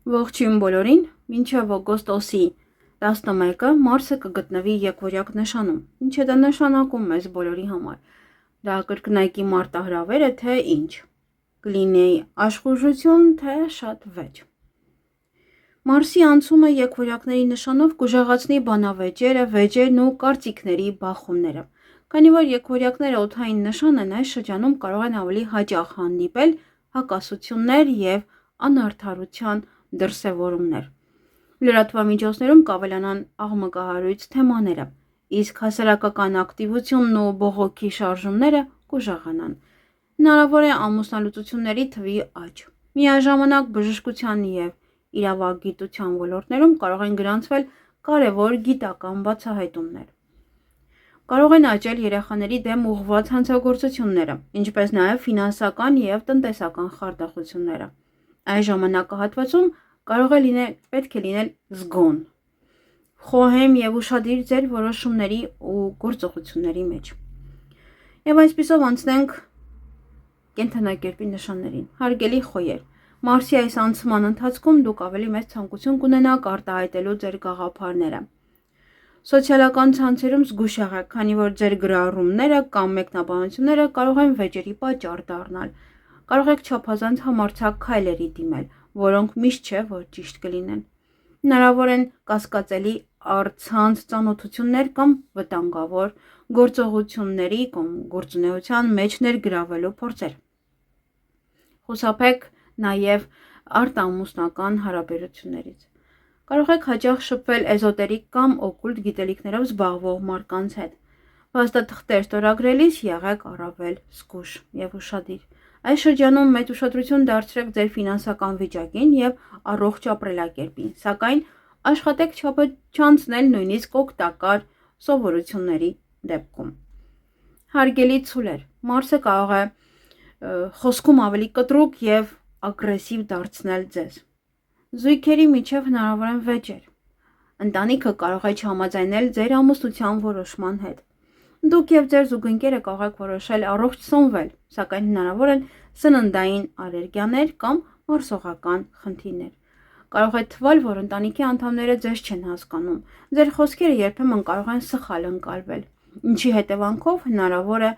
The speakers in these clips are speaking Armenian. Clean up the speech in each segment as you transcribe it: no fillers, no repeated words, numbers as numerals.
Ողջույն բոլորին, մինչև օգոստոսի 11-ը Մարսը կգտնվի եկվորյակ նշանում, ինչ է դա նշանակում մեզ բոլորի համար, դա կրկնակի մարտահրավեր է, թե ինչ, կլինի աշխուժություն, թե շատ վեճ։ Մարսի անցումը եկվորյակների նշանով կուժեղացնի բանավեճերը, վեճերն ու կարծիքների բախումները, քանի որ եկվորյակները օդային նշան են, այս շրջանում կարող են ավելի հաճախ հանդիպել հակասություններ և անարդարության դրսևորումներ։ Լրատվամիջոցներում կավելանան աղմկահարույց թեմաները, իսկ հասարակական ակտիվությունն ու բողոքի շարժումները կուժեղանան։ Հնարավոր է ամուսնալուծությունների թվի աճ։ Միաժամանակ բժշկության և իրավագիտության ոլորտներում կարող են գրանցվել կարևոր գիտական բացահայտումներ։ Կարող են աճել երեխաների դեմ ուղղված հանցագործությունները, ինչպես նաև ֆինանսական և տնտեսական խարդախությունները։ Այս ժամանակահատվածում պետք է լինել զգոն, խոհեմ և ուշադիր ձեր որոշումների ու գործողությունների մեջ։ Եվ այսպիսով անցնենք կենդանակերպի նշաններին։ Հարգելի խոյեր, Մարսի այս անցման ընթացքում դուք ավելի մեծ ցանկություն կունենաք արտահայտելու ձեր գաղափարները։ Սոցիալական ցանցերում զգույշ եղեք, քանի որ ձեր գրառումները կամ մեկնաբանությունները կարող են վեճերի պատճառ դառնալ։ Կարող եք չափազանց համարձակ քայլերի դիմել, որոնք միշտ չէ, որ ճիշտ կլինեն։ Հնարավոր են կասկածելի առցանց ծանոթություններ կամ վտանգավոր գործողությունների կամ գործունեության մեջ ներգրավվելու փորձեր։ Խուսափեք նաև արտամուսնական հարաբերություններից։ Կարող եք հաճախ շփվել էզոտերիկ կամ օկուլտ գիտելիքներով զբաղվող մարդկանց հետ։ Փաստաթղթեր ստորագրելիս եղեք առավել զգույշ և ուշադիր։ Այս շրջանում մեծ ուշադրություն դարձրեք ձեր ֆինանսական վիճակին և առողջ ապրելակերպին, սակայն աշխատեք չափը չանցնել նույնիսկ օգտակար սովորությունների դեպքում։ Հարգելի ցուլեր, Մարսը կարող է խոսքում ավելի կտրուկ և ագրեսիվ դարձնել ձեզ։ Զույգերի միջև հնարավոր են վեճեր։ Ընտանիքը կարող է չհամաձայնել ձեր ամուսնության որոշման հետ։ Դուք և ձեր զուգընկերը կարող եք որոշել առողջ սնվել, սակայն հնարավոր են սննդային ալերգիաներ կամ մարսողական խնդիրներ։ Կարող է թվալ, որ ընտանիքի անդամները ձեզ չեն հասկանում, ձեր խոսքերը երբեմն կարող են սխալ ընկալվել, ինչի հետևանքով հնարավոր է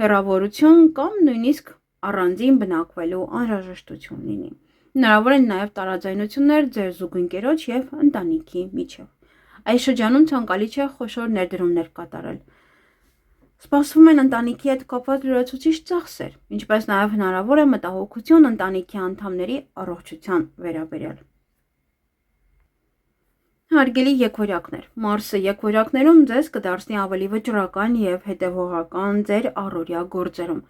հեռավորություն կամ նույնիսկ առանձին բնակվելու անհրաժեշտություն լինի։ Հնարավոր են նաև տարաձայնություններ ձեր զուգընկերոջ և ընտանիքի միջև։ Այս շրջանում ցանկալի չէ խոշոր ներդրումներ կատարել։ Սպասվում են ընտանիքի հետ կապված լրացուցիչ ծախսեր, ինչպես նաև հնարավոր է մտահոգություն ընտանիքի անդամների առողջության վերաբերյալ։ Հարգելի եկվորյակներ, Մարսը եկվորյակներում ձեզ կդարձնի ավելի վճռական և հետևողական ձեր առօրյա գործերում։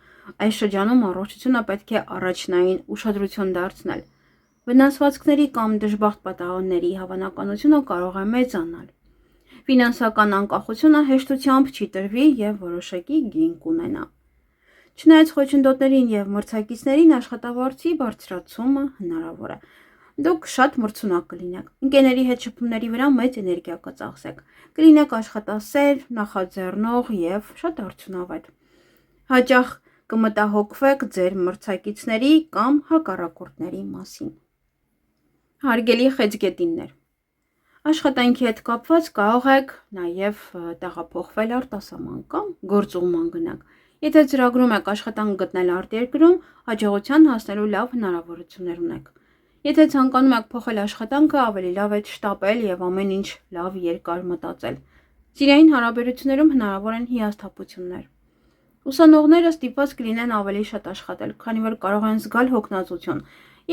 Այս շրջանում առողջությունը պետք է առաջնային ուշադրություն դարձնել։ Վնասվածքների կամ դժբախտ պատահանների հավանականությունը կարող է մեծանալ։ Ֆինանսական անկախությունը հեշտությամբ չի տրվի և որոշակի գին կունենա։ Չնայած խոչընդոտներին և մրցակիցներին, աշխատավարձի բարձրացումը հնարավոր է։ Դուք շատ մրցունակ կլինեք, ընկերների հետ շփումների վրա մեծ էներգիա կծախսեք, կլինեք աշխատասեր, նախաձեռնող և շատ արդյունավետ։ Հաճախ կմտահոգվեք ձեր մրցակիցների կամ հակառակորդների մասին։ Հարգելի խեցգետիններ, աշխատանքի հետ կապված կարող եք նաև տեղափոխվել արտասահման կամ գործուղման գնալ։ Եթե ծրագրում եք աշխատանք գտնել արտերկրում, հաջողության հասնելու լավ հնարավորություններ ունեք։ Եթե ցանկանում եք փոխել աշխատանքը, ավելի լավ է չշտապել և ամեն ինչ լավ երկար մտածել։ Սիրային հարաբերություններում հնարավոր են հիասթափություններ։ Ուսանողները ստիպված կլինեն ավելի շատ աշխատել, քանի որ կարող են զգալ հոգնածություն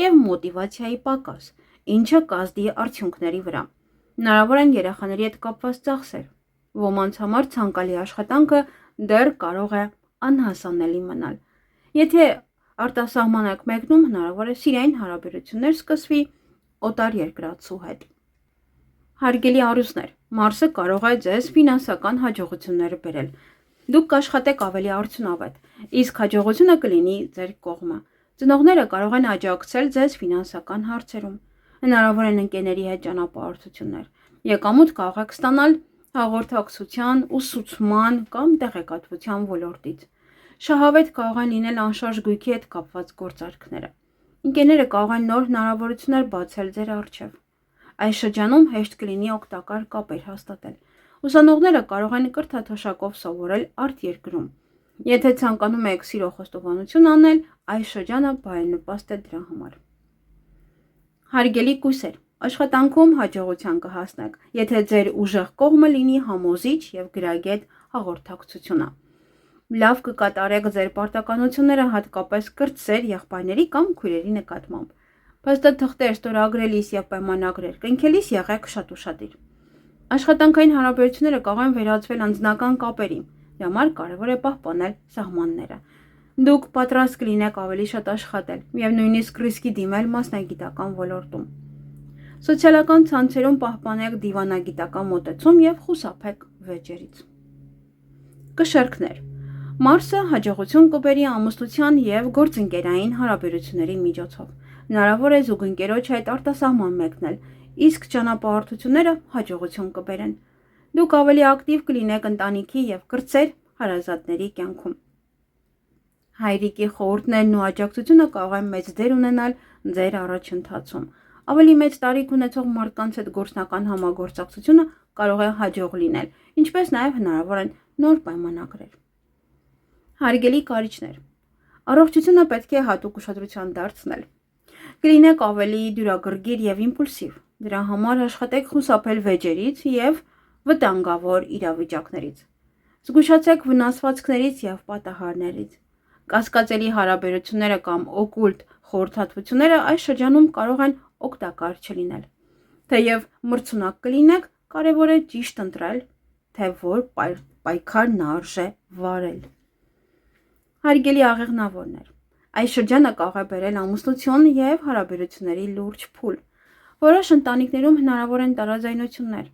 և մոտիվացիայի պակաս, ինչը կազդի արդյունքների վրա։ Հնարավոր են երեխաների հետ կապված ծախսեր։ Ոմանց համար ցանկալի աշխատանքը դեռ կարող է անհասանելի մնալ։ Եթե արտասահման եք մեկնում, հնարավոր է սիրային հարաբերություններ սկսվի օտարերկրացու հետ։ Հարգելի առյուծներ, Մարսը կարող է ձեզ ֆինանսական հաջողություններ բերել։ Դուք կաշխատեք ավելի արդյունավետ, իսկ հաջողությունը կլինի ձեր կողմը։ Ծնողները կարող են աջակցել ձեզ ֆինանսական հարցերում։ Հնարավոր են ընկերների հետ ճանապարհորդություններ։ Եկամուտ կարող եք ստանալ հաղորդակցության, ուսուցման կամ տեղեկատվության ոլորտից։ Շահավետ կարող են լինել անշարժ գույքի հետ կապված գործարքները։ Ընկերները կարող են նոր հնարավորություններ բացել ձեր առջև։ Այս շրջանում հեշտ կլինի օգտակար կապեր հաստատել։ Ուսանողները կարող են կրթաթոշակով սովորել արտերկրում։ Եթե ցանկանում եք սիրո խոստովանություն անել, այս շրջանը բարենպաստ է դրա համար։ Հարգելի կույսեր, աշխատանքում հաջողության կհասնեք, եթե ձեր ուժեղ կողմը լինի համոզիչ եւ գրագետ հաղորդակցությունը։ Լավ կկատարեք ձեր պարտականությունները հատկապես կրտսեր եղբայրների կամ քույրերի նկատմամբ։ Փաստաթղթեր ստորագրելիս եւ պայմանագրեր կնքելիս եղեք շատ ուշադիր։ Աշխատանքային հարաբերությունները կարող են վերածվել անձնական կապերի, դրա համար կարևոր է պահպանել սահմանները։ Դուք պատրաստ կլինեք ավելի շատ աշխատել եւ նույնիսկ ռիսկի դիմել մասնագիտական ոլորտում։ Սոցիալական ցանցերում պահպանեք դիվանագիտական մոտեցում եւ խուսափեք վեճերից։ Կշեռքներ։ Մարսը հաջողություն կբերի ամուսնության եւ գործընկերային հարաբերությունների միջոցով։ Հնարավոր է զուգընկերոջ հետ արտասահման մեկնել, իսկ ճանապարհորդությունները հաջողություն կբերեն։ Դուք ավելի ակտիվ կլինեք ընտանիքի եւ կրտսեր հարազատների կյանքում։ Հայրիկի խորհուրդներն ու աջակցությունը կարող են մեծ դեր ունենալ ձեր առաջընթացում։ Ավելի մեծ տարիք ունեցող մարդկանց հետ գործնական համագործակցությունը կարող է հաջող լինել, ինչպես նաև հնարավոր են նոր պայմանագրեր։ Հարգելի կարիճներ, առողջությունը պետք է հատուկ ուշադրության դարձնել։ Կլինեք ավելի դյուրագրգիռ եւ իմպուլսիվ։ Դրա համար աշխատեք խուսափել վեճերից եւ վտանգավոր իրավիճակներից։ Զգուշացեք վնասվածքներից եւ պատահարներից։ Կասկածելի հարաբերությունները կամ օկուլտ խորհրդատվությունները այս շրջանում կարող են օգտակար չլինել։ Թեև մրցունակ կլինեք, կարևոր է ճիշտ ընտրել, թե որ պայքարն արժե վարել։ Հարգելի աղեղնավորներ, այս շրջանը կարող է բերել ամուսնություն եւ հարաբերությունների լուրջ փուլ։ Որոշ ընտանիքներում հնարավոր են տարաձայնություններ։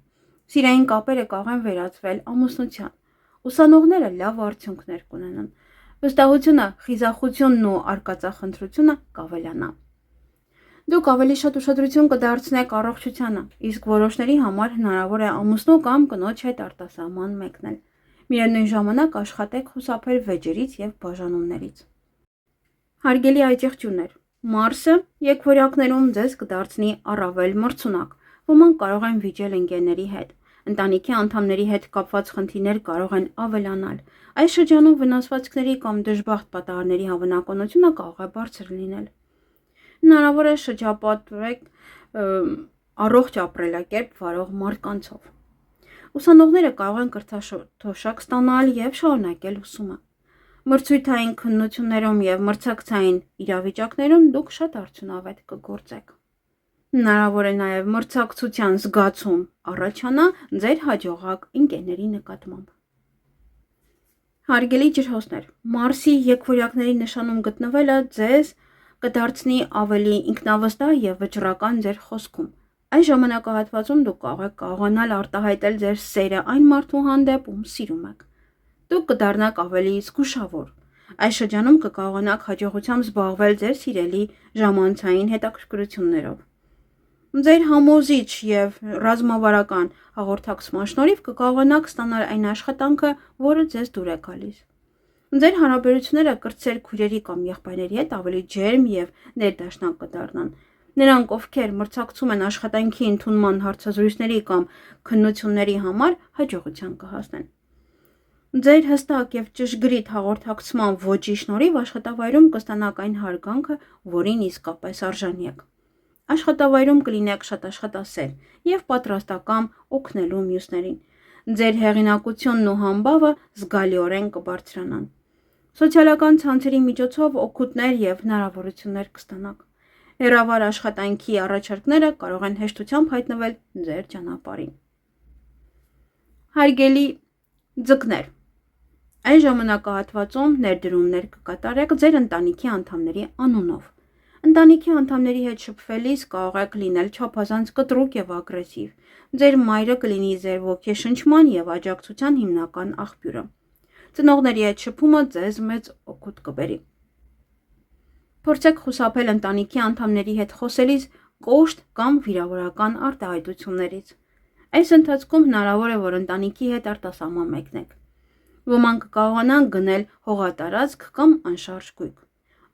Սիրային կապերը կարող են վերածվել ամուսնության։ Ուսանողները լավ արդյունքներ կունենան։ Վստահությունը, խիզախությունն ու արկածախնդրությունը կավելանա։ Դուք ավելի շատ ուշադրություն կդարձնեք առողջությանը, իսկ որոշների համար հնարավոր է ամուսնու կամ կնոջ հետ արտասահման մեկնել։ Միևնույն ժամանակ աշխատեք խուսափել վեճերից եւ բաժանումներից։ Հարգելի այծեղջյուրներ, Մարսը եկվորյակներում ձեզ կդարձնի առավել մրցունակ։ Ոմանք կարող են վիճել ընկերների հետ։ Ընտանիքի անդամների հետ կապված խնդիրներ կարող են ավելանալ։ Այս շրջանում վնասվածքների կամ դժբախտ պատահարների հավանականությունը կարող է բարձր լինել։ Հնարավոր է շրջապատվեք առողջ ապրելակերպ վարող մարդկանցով։ Ուսանողները կարող են կրթաթոշակ ստանալ եւ շարունակել ուսումը։ Մրցույթային քննություններում եւ մրցակցային իրավիճակներում դուք շատ արդյունավետ կգործեք։ Հնարավոր է նաեւ մրցակցության զգացում առաջանա ձեր հաջողակ ընկերների նկատմամբ։ Հարգելի ջրհոսներ, Մարսի եկվորյակների նշանում գտնվելը ձեզ կդարձնի ավելի ինքնավստահ եւ վճռական ձեր խոսքում։ Այս ժամանակահատվածում դուք կարողանալ արտահայտել ձեր սերը այն մարդու հանդեպ, ում սիրում եք։ Դուք կդառնաք ավելի զգուշավոր։ Այս շրջանում կկարողանաք հաջողությամբ զբաղվել ձեր սիրելի ժամանցային հետաքրքրություններով։ Ձեր համոզիչ եւ ռազմավարական հաղորդակցման շնորհիվ կկարողանաք ստանալ այն աշխատանքը, որը ձեզ դուր է գալիս։ Ձեր հարաբերությունները կրտսեր քույրերի կամ եղբայրների հետ ավելի ջերմ եւ ներդաշնակ կդառնան։ Նրանք, ովքեր մրցակցում են աշխատանքի ընդունման հարցազրույցների կամ քննությունների համար, հաջողության կհասնեն։ Ձեր հստակ եւ ճշգրիտ հաղորդակցման ոճի շնորհիվ աշխատավայրում կստանաք այն հարգանքը, որին իսկապես արժանի եք։ Աշխատավայրում կլինեք շատ աշխատասեր եւ պատրաստական օգնելու մյուսներին։ Ձեր հեղինակությունն ու համբավը զգալիորեն կբարձրանան։ Սոցիալական ցանցերի միջոցով օգուտներ եւ հնարավորություններ կստանաք։ Հեռավար աշխատանքի առաջարկները կարող են հեշտությամբ հայտնվել ձեր ճանապարհին։ Հարգելի ձկներ, այս ժամանակահատվածում ներդրումներ կկատարեք ձեր ընտանիքի անդամների անունով։ Ընտանիքի անդամների հետ շփվելիս կարող եք լինել չափազանց կտրուկ եւ ագրեսիվ։ Ձեր մայրը կլինի ձեր ոգեշնչման եւ աջակցության հիմնական աղբյուրը։ Ծնողների հետ շփումը ձեզ մեծ օգուտ կբերի։ Փորձեք խուսափել ընտանիքի անդամների հետ խոսելիս կոշտ կամ վիրավորական արտահայտություններից։ Այս ընթացքում հնարավոր է, որ ընտանիքի հետ արտասահման մեկնեք։ Ոմանք կարողանան գնել հողատարածք կամ անշարժ գույք։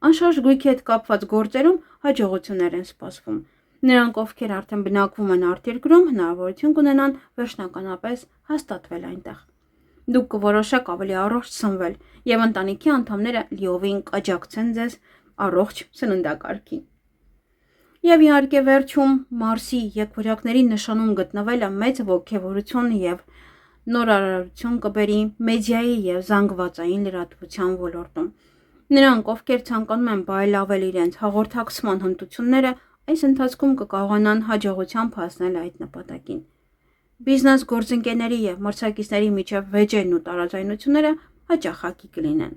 Անշարժ գույքի հետ կապված գործերում հաջողություններ են սպասվում։ Նրանք, ովքեր արդեն բնակվում են արտերկրում, հնարավորություն կունենան վերջնականապես հաստատվել այնտեղ։ Դուք կորոշեք ավելի առողջ սնվել եւ ընտանիքի անդամները լիովին կաջակցեն ձեզ առողջ սննդակարգին։ Եվ իհարկե վերջում Մարսի եկվորյակների նշանում գտնվելը մեծ ոգևորություն եւ նորարարություն կբերի մեդիայի եւ զանգվածային լրատվության ոլորտում։ Նրանք, ովքեր ցանկանում են բարելավել իրենց հաղորդակցման հմտությունները, այս ընթացքում կկարողանան հաջողությամբ հասնել այդ նպատակին։ Բիզնես գործընկերների եւ մրցակիցների միջև վեճերն ու տարաձայնությունները հաճախակի կլինեն։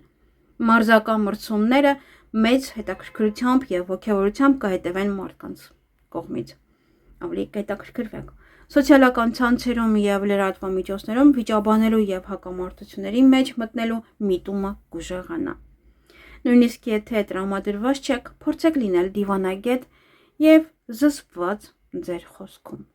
Մարզական մրցումները մեծ հետաքրքրությամբ եւ ոգևորությամբ կհետևեն մարդկանց կողմից։ Ավելի կհետաքրքրվեք։ Սոցիալական ցանցերում եւ լրատվամիջոցներում վիճաբանելու եւ հակամարտությունների մեջ մտնելու միտումը կուժեղանա։ Նույնիսկ եթե տրամադրված չեք, փորձեք լինել դիվանագետ եւ զսպված ձեր խոսքում։